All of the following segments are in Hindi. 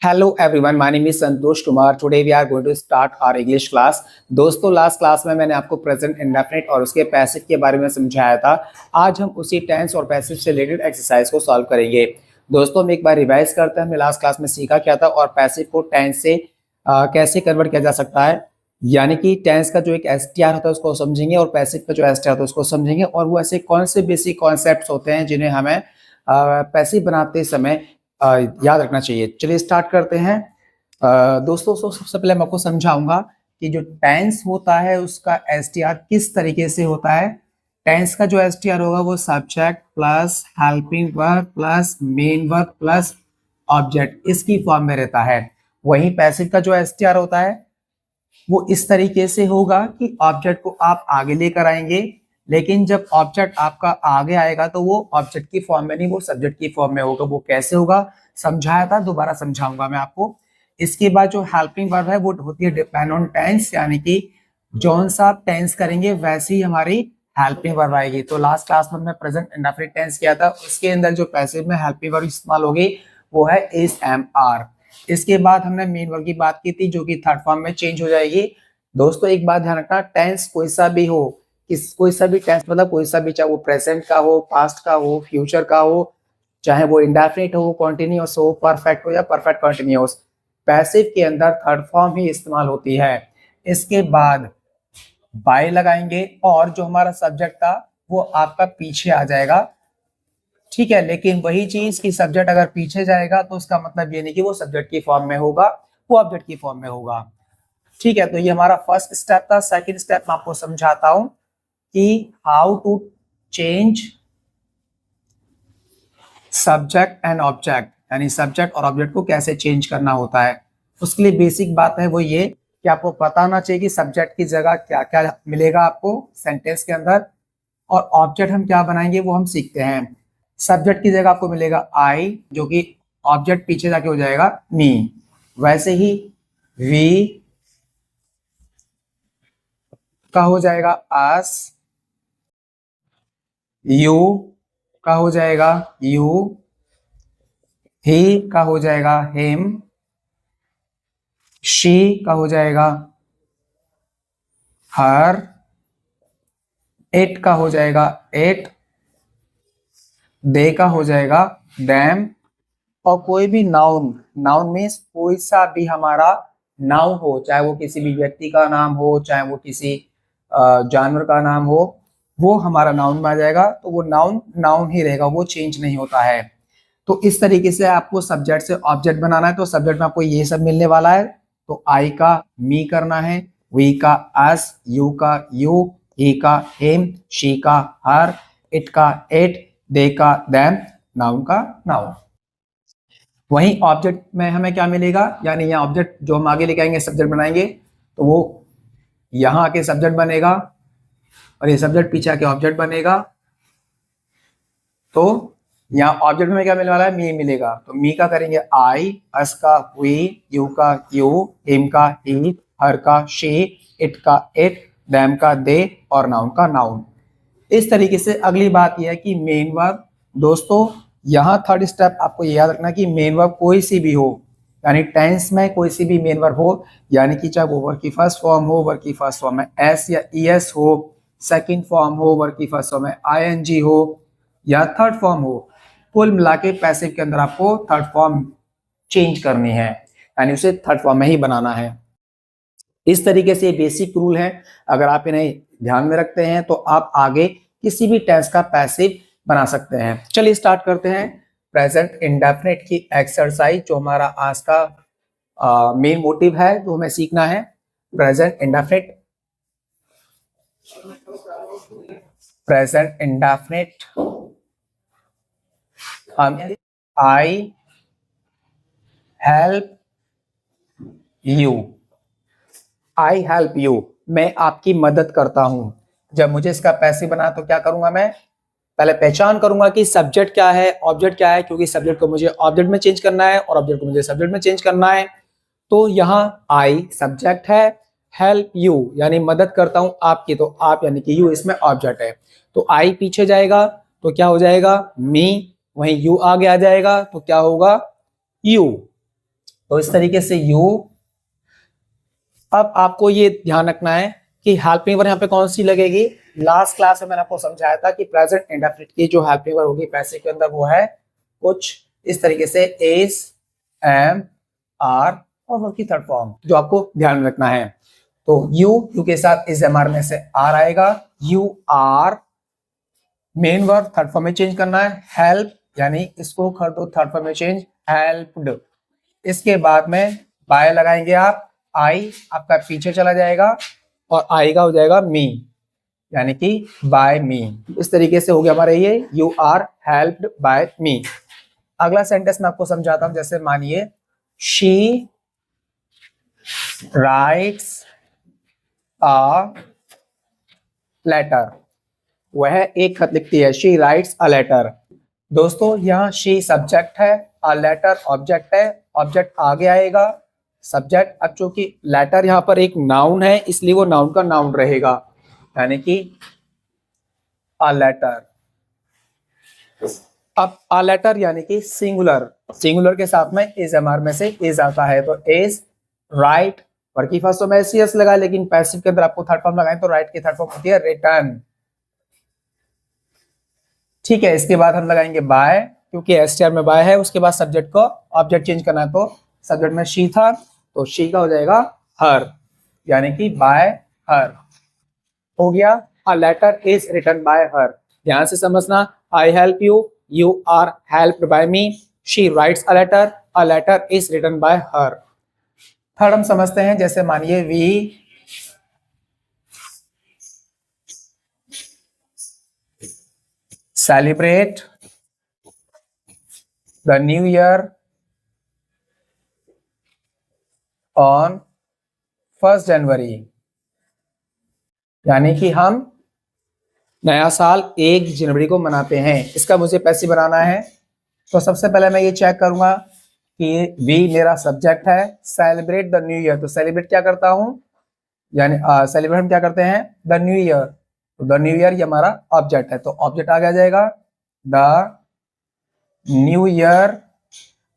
Hello everyone, my name is Santosh Kumar. Today we are going to start our English class. दोस्तों लास्ट क्लास में मैंने आपको प्रेजेंट इंडेफिनिट और उसके पैसिव के बारे में समझाया था. आज हम उसी टेंस और पैसिव से रिलेटेड एक्सरसाइज को सॉल्व करेंगे. दोस्तों हम एक बार रिवाइज करते हैं. हमने लास्ट क्लास में सीखा क्या था और पैसिव को टेंस से कैसे कन्वर्ट किया जा सकता है. यानी कि टेंस का जो एक एसटीआर होता है उसको समझेंगे और पैसिव का जो एसटीआर होता है उसको समझेंगे. और वो ऐसे कौन से बेसिक कॉन्सेप्ट होते हैं जिन्हें हमें पैसिव बनाते समय याद रखना चाहिए. चलिए स्टार्ट करते हैं. दोस्तों सबसे पहले मैं आपको समझाऊंगा कि जो टेंस होता है उसका एसटीआर किस तरीके से होता है. टेंस का जो एसटीआर होगा वो subject plus helping verb plus main verb plus object इसकी फॉर्म में रहता है. वहीं पैसिव का जो एसटीआर होता है वो इस तरीके से होगा कि ऑब्जेक्ट को आप आगे लेकर आएंगे, लेकिन जब ऑब्जेक्ट आपका आगे आएगा तो वो ऑब्जेक्ट की फॉर्म में नहीं, वो सब्जेक्ट की फॉर्म में होगा. वो कैसे होगा समझाया था, दोबारा समझाऊंगा मैं आपको. इसके बाद जो हेल्पिंग वर्ब है वो होती है डिपेंड ऑन टेंस, यानी कि जौन सा आप टेंस करेंगे वैसे ही हमारी हेल्पिंग वर्ब आएगी. तो लास्ट क्लास में हमने प्रेजेंट इंडेफिनिट टेंस किया था, उसके अंदर जो पैसिव में हेल्पिंग वर्ब इस्तेमाल होगी वो है इज एम आर. इसके बाद हमने मेन वर्ब की बात की थी जो कि थर्ड फॉर्म में चेंज हो जाएगी. दोस्तों एक बात ध्यान रखना, टेंस कोई सा भी हो, कोई सा भी टेंस मतलब कोई सा भी, चाहे वो प्रेजेंट का हो, पास्ट का हो, फ्यूचर का हो, चाहे वो इंडेफिनिट हो, कॉन्टिन्यूअस हो, परफेक्ट हो या परफेक्ट कॉन्टिन्यूअस, पैसिव के अंदर थर्ड फॉर्म ही इस्तेमाल होती है. इसके बाद बाय लगाएंगे और जो हमारा सब्जेक्ट था वो आपका पीछे आ जाएगा. ठीक है, लेकिन वही चीज की सब्जेक्ट अगर पीछे जाएगा तो उसका मतलब ये नहीं कि वो सब्जेक्ट की फॉर्म में होगा, वो ऑब्जेक्ट की फॉर्म में होगा. ठीक है, तो ये हमारा फर्स्ट स्टेप था. सेकंड स्टेप मैं आपको समझाता हूं कि how to change subject and object, यानी सब्जेक्ट और ऑब्जेक्ट को कैसे चेंज करना होता है. उसके लिए बेसिक बात है वो ये कि आपको पता होना चाहिए कि सब्जेक्ट की जगह क्या क्या मिलेगा आपको सेंटेंस के अंदर, और ऑब्जेक्ट हम क्या बनाएंगे वो हम सीखते हैं. सब्जेक्ट की जगह आपको मिलेगा आई, जो कि ऑब्जेक्ट पीछे जाके हो जाएगा मी. वैसे ही वी का हो जाएगा अस, यू का हो जाएगा यू, ही का हो जाएगा हिम, शी का हो जाएगा हर, इट का हो जाएगा इट, दे का हो जाएगा देम. और कोई भी नाउन, नाउन मीन्स कोई सा भी हमारा नाउन हो, चाहे वो किसी भी व्यक्ति का नाम हो, चाहे वो किसी जानवर का नाम हो, वो हमारा नाउन में आ जाएगा. तो वो नाउन नाउन ही रहेगा, वो चेंज नहीं होता है. तो इस तरीके से आपको सब्जेक्ट से ऑब्जेक्ट बनाना है. तो सब्जेक्ट में आपको ये सब मिलने वाला है. तो आई का मी करना है, वी का अस, यू का यू, ही का हिम, शी का हर, इट का इट, दे का देम, नाउन का नाउन. वहीं ऑब्जेक्ट में हमें क्या मिलेगा, यानी यहाँ ऑब्जेक्ट जो हम आगे लेके आएंगे सब्जेक्ट बनाएंगे तो वो यहाँ आके सब्जेक्ट बनेगा और ये सब्जेक्ट पीछे आके ऑब्जेक्ट बनेगा. तो यहाँ ऑब्जेक्ट में क्या मिलने वाला है, मी मिलेगा. तो मी का करेंगे आई, अस का वी, यू का यू, हिम का ही, हर का शी, इट का इट, देम का दे और नाउन का नाउन. इस तरीके से अगली बात यह है कि मेन वर्ब. दोस्तों यहाँ थर्ड स्टेप आपको ये याद रखना कि मेन वर्ब कोई सी भी हो, यानी टेंस में कोई सी भी मेन वर्ब हो, यानी कि चाहे वो वर्ब की फर्स्ट फॉर्म हो, वर्ब की फर्स्ट फॉर्म में एस या ईएस हो, सेकंड फॉर्म हो, वर्ब की फर्स्ट फॉर्म में आईएनजी हो या थर्ड फॉर्म हो, कुल मिला के पैसिव के अंदर आपको थर्ड फॉर्म चेंज करनी है, यानी उसे थर्ड फॉर्म में ही बनाना है. इस तरीके से बेसिक रूल है. अगर आप इन्हें ध्यान में रखते हैं तो आप आगे किसी भी टेंस का पैसिव बना सकते हैं. चलिए स्टार्ट करते हैं प्रेजेंट इंडेफिनिट की एक्सरसाइज, जो हमारा आज का मेन मोटिव है, जो हमें सीखना है. Present indefinite, present indefinite I help you. I help you, मैं आपकी मदद करता हूं. जब मुझे इसका पैसिव बना तो क्या करूंगा, मैं पहले पहचान करूंगा कि सब्जेक्ट क्या है, ऑब्जेक्ट क्या है, क्योंकि सब्जेक्ट को मुझे ऑब्जेक्ट में चेंज करना है और ऑब्जेक्ट को मुझे सब्जेक्ट में चेंज करना है. तो यहाँ आई सब्जेक्ट है, हेल्प यू यानी मदद करता हूं आपकी, तो आप यानी कि यू इसमें ऑब्जेक्ट है. तो आई पीछे जाएगा तो क्या हो जाएगा मी, वहीं यू आगे आ जाएगा तो क्या होगा यू. तो इस तरीके से यू। अब आपको ये ध्यान रखना है कि हेल्पिंग वर्ब यहाँ पे कौन सी लगेगी। लास्ट क्लास में मैंने आपको समझाया था कि प्रेजेंट इंडेफिनिट की जो हेल्पिंग वर्ब होगी पैसिव के अंदर वो है कुछ इस तरीके से इज, एम, आर और वर्ब की थर्ड फॉर्म, जो आपको ध्यान में रखना है। तो यू के साथ इज, एम, आर में से आर आएगा। You are main verb third form में चेंज करना है। हेल्प यानी इसको कर दो थर्ड फॉर्म में चेंज, हेल्प्ड। इसके बाद में बाय लगाएंगे आप, आई आपका पीछे चला जाएगा और आई का हो जाएगा मी, यानी कि बाय मी। इस तरीके से हो गया हमारा ये यू आर हेल्प्ड बाय मी। अगला सेंटेंस मैं आपको समझाता हूं, जैसे मानिए शी राइट्स अ लेटर, वह एक खत लिखती है। She writes a letter. दोस्तों यहाँ शी सब्जेक्ट है, अ लेटर ऑब्जेक्ट है, ऑब्जेक्ट आगे आएगा, सब्जेक्ट। अब चूंकि लेटर यहाँ पर एक नाउन है इसलिए वो नाउन का नाउन रहेगा, यानी कि अ लेटर। अब अ लेटर यानी कि सिंगुलर, सिंगुलर के साथ में इज, एम, आर में से इज आता है, तो इज राइट। वर्ब की फर्स्ट फॉर्म में एस लगा, लेकिन पैसिव के अंदर आपको थर्ड फॉर्म लगाएं तो राइट की थर्ड फॉर्म होती है रिटर्न। ठीक है, इसके बाद हम लगाएंगे बाय, क्योंकि एसटीआर में बाय है। उसके बाद सब्जेक्ट को ऑब्जेक्ट चेंज करना है, तो सब्जेक्ट में शी था तो शी का हो जाएगा हर, यानी कि बाय हर। हो गया a letter is written by her. ध्यान से समझना, I help you, you are helped by me, she writes a letter is written by her. Third हम समझते हैं, जैसे मानिए we celebrate the new year on 1 January, यानी कि हम नया साल 1 जनवरी को मनाते हैं। इसका मुझे पैसिव बनाना है, तो सबसे पहले मैं ये चेक करूंगा कि वी मेरा सब्जेक्ट है, सेलिब्रेट द न्यू ईयर, तो सेलिब्रेट क्या करता हूं, यानी सेलिब्रेट हम क्या करते हैं द न्यू ईयर, तो द न्यू ईयर ये हमारा ऑब्जेक्ट है, तो ऑब्जेक्ट आगे आ जाएगा द न्यू ईयर।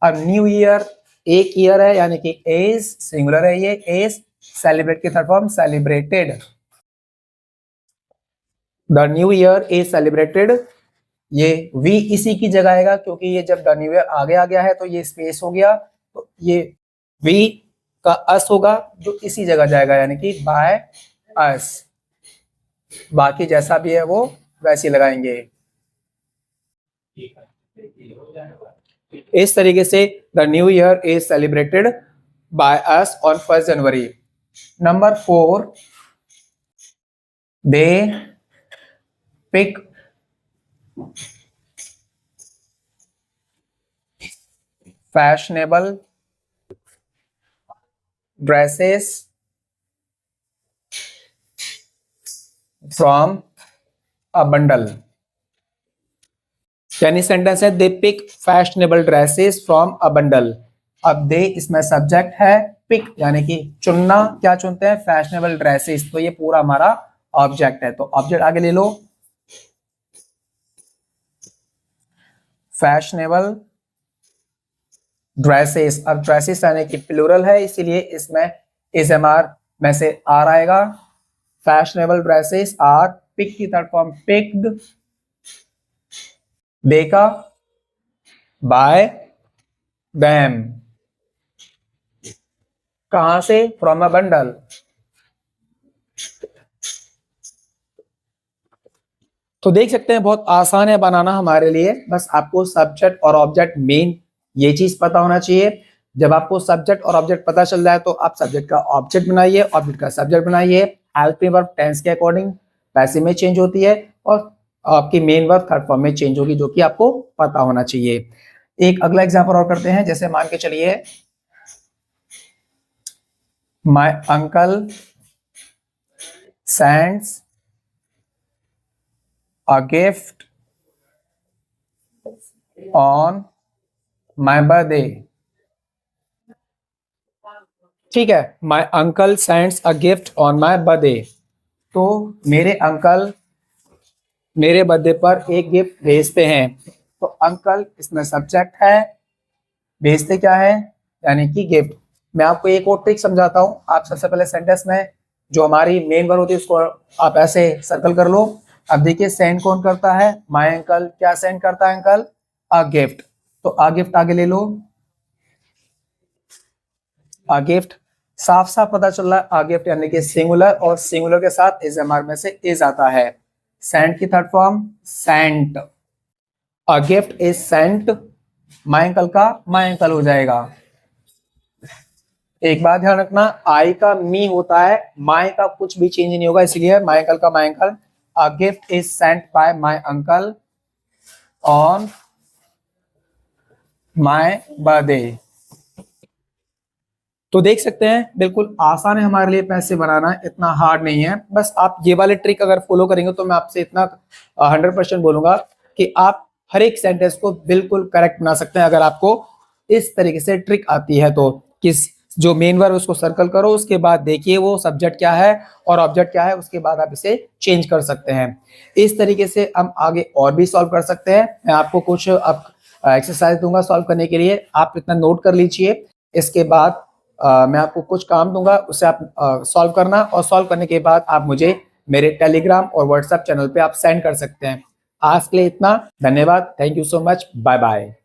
अब न्यू ईयर एक ईयर है, यानी कि इज सिंगुलर है, ये इज सेलिब्रेट की third form celebrated. The new year is celebrated, ये वी इसी की जगह आएगा, क्योंकि ये जब द न्यू ईयर आगे आ गया है तो ये स्पेस हो गया, तो ये वी का अस होगा जो इसी जगह जाएगा, यानी कि बाय अस। बाकी जैसा भी है वो वैसे लगाएंगे। इस तरीके से the new year is celebrated by us on 1 January. Number 4, they pick fashionable dresses from a bundle, यानी सेंटेंस है they pick fashionable dresses from a bundle. अब दे इसमें सब्जेक्ट है, पिक यानी कि चुनना, क्या चुनते हैं फैशनेबल ड्रेसेस, तो ये पूरा हमारा ऑब्जेक्ट है, तो ऑब्जेक्ट आगे ले लो फैशनेबल ड्रेसेस। अब ड्रेसेस यानी कि प्लूरल है इसीलिए इसमें इज, एम, आर में से आर आएगा। फैशनेबल ड्रेसेस आर, पिक की थर्ड फॉर्म पिक्ड, देखा बाय देम, कहां से फ्रॉम अ बंडल। तो देख सकते हैं बहुत आसान है बनाना हमारे लिए, बस आपको सब्जेक्ट और ऑब्जेक्ट मेन ये चीज पता होना चाहिए। जब आपको सब्जेक्ट और ऑब्जेक्ट पता चल जाए तो आप सब्जेक्ट का ऑब्जेक्ट बनाइए, ऑब्जेक्ट का सब्जेक्ट बनाइए। हेल्पिंग वर्ब टेंस के अकॉर्डिंग पैसिव में चेंज होती है और आपकी मेन वर्ब थर्ड फॉर्म में चेंज होगी, जो कि आपको पता होना चाहिए। एक अगला एग्जांपल और करते हैं, जैसे मान के चलिए my uncle sends a gift on my birthday। ठीक है, my uncle sends a gift on my birthday, तो मेरे अंकल मेरे बर्थडे पर एक गिफ्ट भेजते हैं, तो अंकल इसमें सब्जेक्ट है, भेजते क्या है यानी कि गिफ्ट। मैं आपको एक और ट्रिक समझाता हूं। आप सबसे पहले सेंटेंस में जो हमारी मेन वर्ब होती है उसको आप ऐसे सर्कल कर लो। अब देखिए सेंड कौन करता है, माय अंकल। क्या सेंड करता है अंकल? A gift. तो अ गिफ्ट आगे ले लो, अ गिफ्ट। साफ साफ पता चल रहा है अ गिफ्ट यानी कि सिंगुलर, और सिंगुलर के साथ इज एम आर में से इज आता है। सेंड की third form sent. A gift is sent, my uncle का माय अंकल हो जाएगा। एक बात ध्यान रखना, आई का मी होता है, माय का कुछ भी चेंज नहीं होगा, इसलिए माय अंकल का my uncle. A gift is sent by my uncle on my birthday. तो देख सकते हैं बिल्कुल आसान है हमारे लिए पैसे बनाना, इतना हार्ड नहीं है। बस आप ये वाले ट्रिक अगर फॉलो करेंगे तो मैं आपसे इतना 100% बोलूंगा कि आप हर एक सेंटेंस को बिल्कुल करेक्ट बना सकते हैं अगर आपको इस तरीके से ट्रिक आती है तो। किस जो मेन वर्ब उसको सर्कल करो, उसके बाद देखिए वो सब्जेक्ट क्या है और ऑब्जेक्ट क्या है, उसके बाद आप इसे चेंज कर सकते हैं। इस तरीके से हम आगे और भी सॉल्व कर सकते हैं। मैं आपको कुछ एक्सरसाइज दूंगा सॉल्व करने के लिए, आप इतना नोट कर लीजिए। इसके बाद मैं आपको कुछ काम दूंगा, उसे आप सॉल्व करना, और सॉल्व करने के बाद आप मुझे मेरे टेलीग्राम और व्हाट्सएप चैनल पे आप सेंड कर सकते हैं। आज के लिए इतना, धन्यवाद, thank you so much, bye bye.